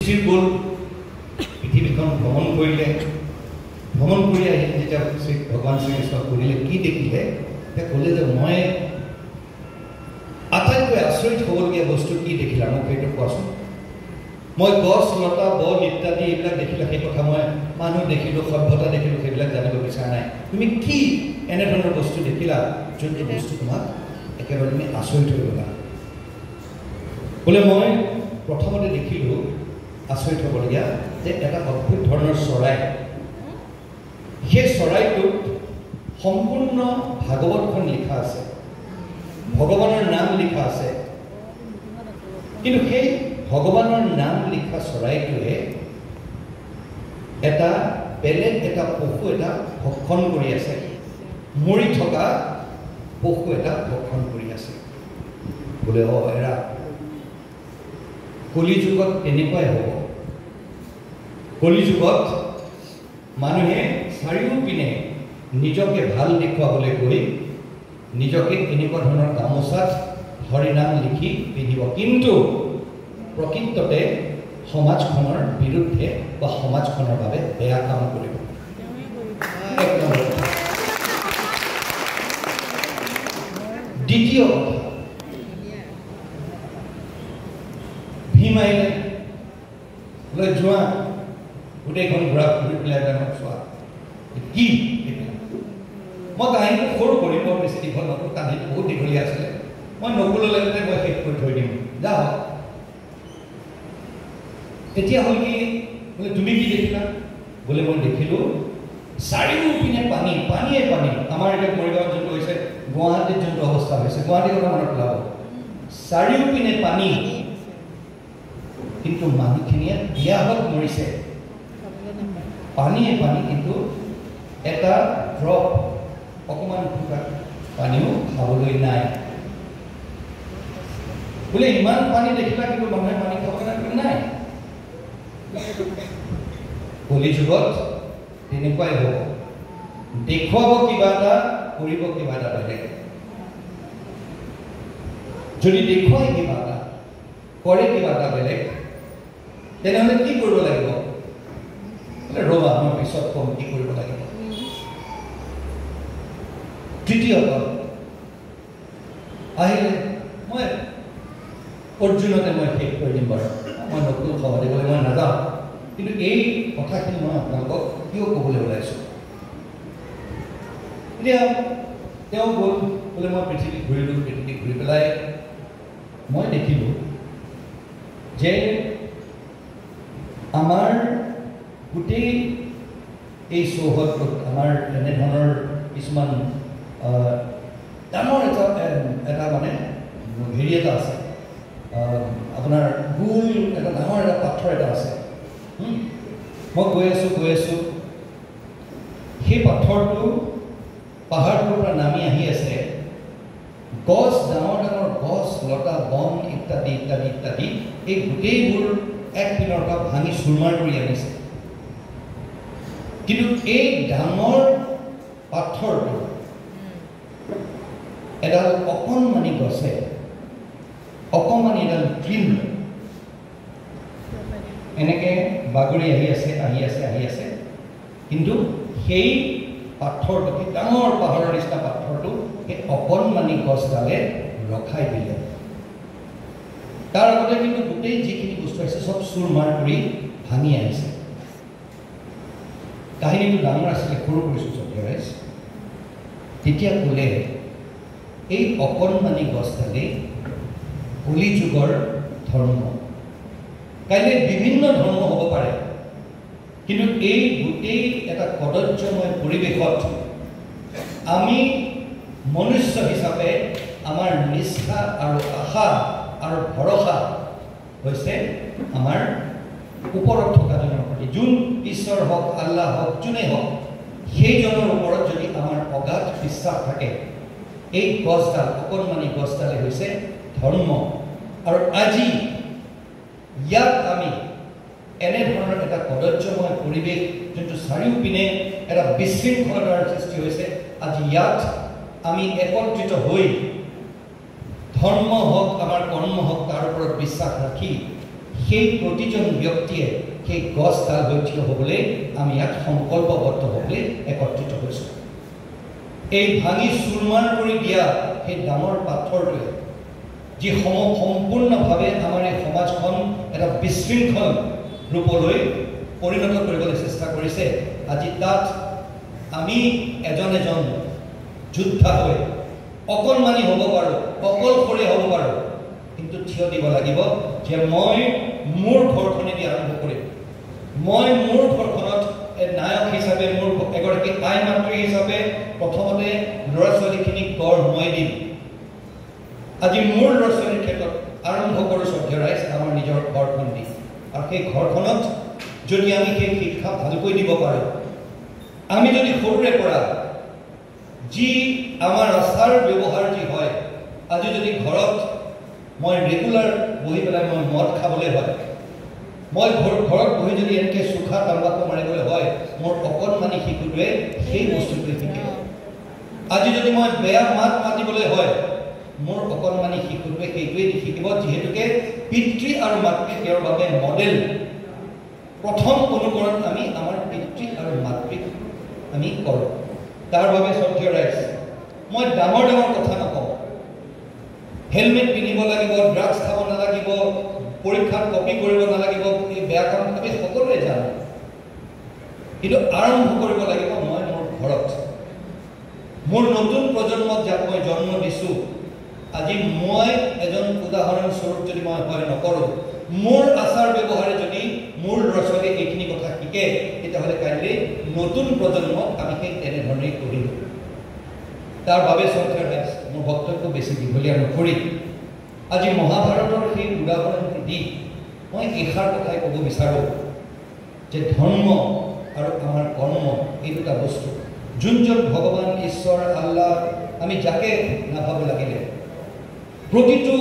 গ'ল পৃথিৱীখন ভ্ৰমণ কৰিলে ভ্ৰমণ কৰি আহি যেতিয়া ভগৱান শ্ৰীকৃষ্ণক সুধিলে কি দেখিলে তেতিয়া ক'লে যে মই আটাইতকৈ আচৰিত হ'বলগীয়া বস্তু কি দেখিলা মোক সেইটো কোৱাচোন মই গছ লতা বন ইত্যাদি এইবিলাক দেখিলা সেই কথা মই মানুহ দেখিলোঁ সভ্যতা দেখিলোঁ সেইবিলাক জানিব বিচৰা নাই তুমি কি এনেধৰণৰ বস্তু দেখিলা যোনটো বস্তু তোমাক একেবাৰে তুমি আচৰিত হৈ গ'লা বোলে মই প্ৰথমতে দেখিলোঁ আচৰিত হ'বলগীয়া যে এটা অদ্ভুত ধৰণৰ চৰাই সেই চৰাইটোত সম্পূৰ্ণ ভাগৱতখন লিখা আছে ভগৱানৰ নাম লিখা আছে কিন্তু সেই ভগৱানৰ নাম লিখা চৰাইটোৱে এটা বেলেগ এটা পশু এটা ভক্ষণ কৰি আছে মৰি থকা পশু এটা ভক্ষণ কৰি আছে বোলে এৰা কলিযুগত তেনেকুৱাই হ'ব কলিযুগত মানুহে চাৰিওপিনে নিজকে ভাল দেখুৱাবলৈ গৈ নিজকে এনেকুৱা ধৰণৰ গামোচাত হৰিনাম লিখি পিন্ধিব কিন্তু প্ৰকৃততে সমাজখনৰ বিৰুদ্ধে বা সমাজখনৰ বাবে বেয়া কাম কৰিব দ্বিতীয় কথা ভীম আহিলে বোলে যোৱা গোটেইখন ঘূৰা ঘূৰি পেলাই চোৱা কি মই কাহিনীটো সৰু কৰিম বৰ বেছি দীঘল নকৰোঁ কাহিনীটো বহুত দীঘলীয়া আছিলে মই নকললৈকে মই শেষ কৰি থৈ দিম যাওক এতিয়া হ'ল কি বোলে তুমি কি দেখিলা বোলে মই দেখিলোঁ চাৰিওপিনে পানী পানীয়ে পানী আমাৰ এতিয়া মৰিগাঁৱত যোনটো হৈছে গুৱাহাটীত যোনটো অৱস্থা হৈছে গুৱাহাটীৰ কথা মনত পেলাব চাৰিওপিনে পানী কিন্তু মানুহখিনিয়ে বিয়াহত মৰিছে পানীয়ে পানী কিন্তু এটা ড্ৰপ অকণমান ফুটা পানীও খাবলৈ নাই বোলে ইমান পানী দেখিলা কিন্তু মানুহে পানী খাবলৈ নাই কলিযুগত তেনেকুৱাই হ'ব দেখুৱাব কিবা এটা কৰিব কিবা এটা বেলেগ যদি দেখুৱাই কিবা এটা কৰে কিবা এটা বেলেগ তেনেহ'লে কি কৰিব লাগিব ৰ'বা মই পিছত কম কি কৰিব লাগিব তৃতীয়ত আহিলে মই অৰ্জুনতে মই শেষ কৰি দিম বাৰু মই নতুন খবৰ দিবলৈ মই নাযাওঁ কিন্তু এই কথাখিনি মই আপোনালোকক কিয় ক'বলৈ ওলাইছোঁ এতিয়া তেওঁ গ'ল বোলে মই পৃথিৱী ঘূৰিলোঁ পৃথিৱী ঘূৰি পেলাই মই দেখিলোঁ যে আমাৰ গোটেই এই চৌহদটোত আমাৰ এনেধৰণৰ কিছুমান ডাঙৰ এটা মানে হেৰি এটা আছে আপোনাৰ গোল এটা ডাঙৰ এটা পাথৰ এটা আছে মই গৈ আছোঁ সেই পাথৰটো পাহাৰটোৰ পৰা নামি আহি আছে গছ ডাঙৰ ডাঙৰ গছ লতা বন ইত্যাদি ইত্যাদি ইত্যাদি এই গোটেইবোৰ এক পিনৰ পৰা ভাঙি চুৰমাৰ কৰি আনিছে কিন্তু এই ডাঙৰ পাথৰটো এডাল অকণমানি গছে অকণমানি এডাল ক্ৰীম এনেকৈ বাগৰি আহি আছে কিন্তু সেই পাথৰটো সেই ডাঙৰ পাহাৰৰ নিচিনা পাথৰটো সেই অকণমানি গছডালে ৰখাই দিলে তাৰ আগতে কিন্তু গোটেই যিখিনি বস্তু আছে চব চুৰমাৰ কৰি ভাঙি আহিছে কাহিনীটো ডাঙৰ আছিলে সৰু কৰিছোঁ চতিয়াৰাইজ তেতিয়া ক'লে এই অকণমানি গছডালেই কলিযুগৰ ধৰ্ম কাইলৈ বিভিন্ন ধৰ্ম হ'ব পাৰে কিন্তু এই গোটেই এটা কদৰ্যময় পৰিৱেশত আমি মনুষ্য হিচাপে আমাৰ নিষ্ঠা আৰু আশা আৰু ভৰসা হৈছে আমাৰ ওপৰত থকাজনৰ প্ৰতি যোন ঈশ্বৰ হওক আল্লাহ হওক যোনেই হওক সেইজনৰ ওপৰত যদি আমাৰ অগাধ বিশ্বাস থাকে এই গছডাল অকণমানি গছডালে হৈছে ধৰ্ম আৰু আজি ইয়াত আমি এনেধৰণৰ এটা কদৰ্যময় পৰিৱেশ যোনটো চাৰিওপিনে এটা বিশৃংখলতাৰ সৃষ্টি হৈছে আজি ইয়াত আমি একত্ৰিত হৈ ধৰ্ম হওক আমাৰ কৰ্ম হওক তাৰ ওপৰত বিশ্বাস ৰাখি সেই প্ৰতিজন ব্যক্তিয়ে সেই গছডাল হৈ থিয় হ'বলৈ আমি ইয়াত সংকল্পবদ্ধ হ'বলৈ একত্ৰিত হৈছোঁ। এই ভাঙি চুৰমাৰ কৰি দিয়া সেই ডাঙৰ পাথৰটোৱে যি সম্পূৰ্ণভাৱে আমাৰ এই সমাজখন এটা বিশৃংখল ৰূপলৈ পৰিণত কৰিবলৈ চেষ্টা কৰিছে, আজি তাত আমি এজন এজন যোদ্ধা হৈ অকণমানি হ'ব পাৰোঁ, অকলশৰীয়া হ'ব পাৰোঁ, কিন্তু থিয় দিব লাগিব যে মই মোৰ ঘৰখনেদি আৰম্ভ কৰিম। মই মোৰ ঘৰখনত নায়ক হিচাপে, মোৰ এগৰাকী আই মাতৃ হিচাপে প্ৰথমতে ল'ৰা ছোৱালীখিনিক গঢ় মই দিম। আজি মোৰ ল'ৰা ছোৱালীৰ ক্ষেত্ৰত আৰম্ভ কৰোঁ শ্ৰদ্ধেয় ৰাইজ, আমাৰ নিজৰ ঘৰখন দি। আৰু সেই ঘৰখনত যদি আমি সেই শিক্ষা ভালকৈ দিব পাৰোঁ, আমি যদি সৰুৰে পৰা যি আমাৰ আচাৰ ব্যৱহাৰ যি হয়, আজি যদি ঘৰত মই ৰেগুলাৰ বহি পেলাই মই মদ খাবলৈ হয়, মই ঘৰত বহি যদি এনেকৈ চোখা তাম্বাকু মাৰিবলৈ হয়, মোৰ অকণমানি শিশুটোৱে সেই বস্তুটোৱে শিকিব। আজি যদি মই বেয়া মাত মাতিবলৈ হয়, মোৰ অকণমানি শিশুটোৱে সেইটোৱে শিকিব, যিহেতুকে পিতৃ আৰু মাতৃ তেওঁৰ বাবে মডেল। প্ৰথম অনুকৰণ আমি আমাৰ পিতৃ আৰু মাতৃক আমি কৰোঁ। তাৰ বাবে শ্ৰদ্ধেয় ৰাইজ, মই ডাঙৰ ডাঙৰ কথা নকওঁ। হেলমেট পিন্ধিব লাগিব, ড্ৰাগছ খাব নালাগিব, পৰীক্ষাত কপি কৰিব নালাগিব, এই বেয়া কাম আমি সকলোৱে জানো। কিন্তু আৰম্ভ কৰিব লাগিব মই মোৰ ঘৰত। মোৰ নতুন প্ৰজন্মক যাক মই জন্ম দিছোঁ, আজি মই এজন উদাহৰণস্বৰূপ যদি মই হয় নকৰোঁ, মোৰ আচাৰ ব্যৱহাৰে যদি মোৰ ল'ৰা ছোৱালীয়ে এইখিনি কথা শিকে, তেতিয়াহ'লে কাইলৈ নতুন প্ৰজন্মক আমি সেই তেনেধৰণেই কৰিম। তাৰ বাবে শ্ৰদ্ধেয় ৰাইজ, মোৰ বক্তব্য বেছি দীঘলীয়া নকৰি আজি মহাভাৰতৰ সেই উদাহৰণটো দি মই এষাৰ কথাই ক'ব বিচাৰোঁ যে ধৰ্ম আৰু আমাৰ কৰ্ম এই দুটা বস্তু, যোনজন ভগৱান, ঈশ্বৰ, আল্লাহ আমি যাকে নাভাবোঁ লাগিলে, প্ৰতিটো